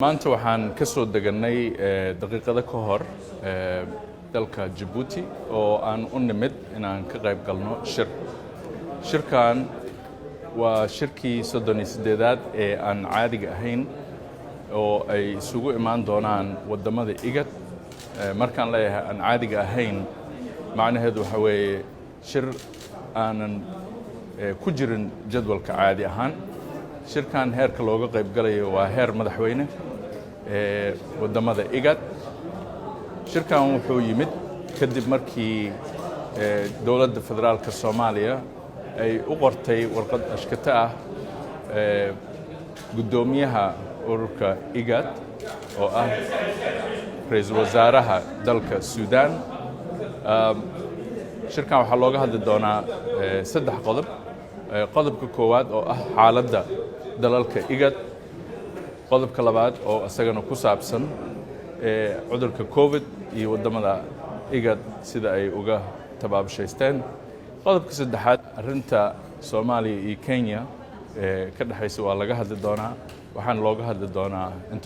maanta waxaan ka soo deganay daqiiqada ka hor dalka Djibouti oo aan u nimid inaan ka qayb galno shirkan waa shirkii 38aad ee aan caadiga ahayn oo ay isugu imaan doonaan wadamada IGAD markaan leeyahay aan caadiga ahayn macnaheedu waxa weeye shir aanan ku jirin jadwalka caadi ahaan shirkan heerka looga qayb galayo waa heer madaxweyne wadamada IGAD shirkan wuxuu yimid kadib markii dowladda federaalka Soomaaliya ay u qortay warqad ashkata ah gudoomiyaha ururka IGAD oo ah ra'iisul wasaaraha dalka Suudaan shirkan waxaa looga hadli doonaa saddex qodob qodobka koowaad oo ah xaaladda dalalka IGAD qodobka labaad oo asagana ku saabsan cudurka COVID iyo wadamada IGAD sida ay uga tabaabshaysteen qodobka saddexaad arinta Soomaaliya iyo Kenya ka dhaxaysa waa laga hadli doonaa waxaan looga hadli doonaa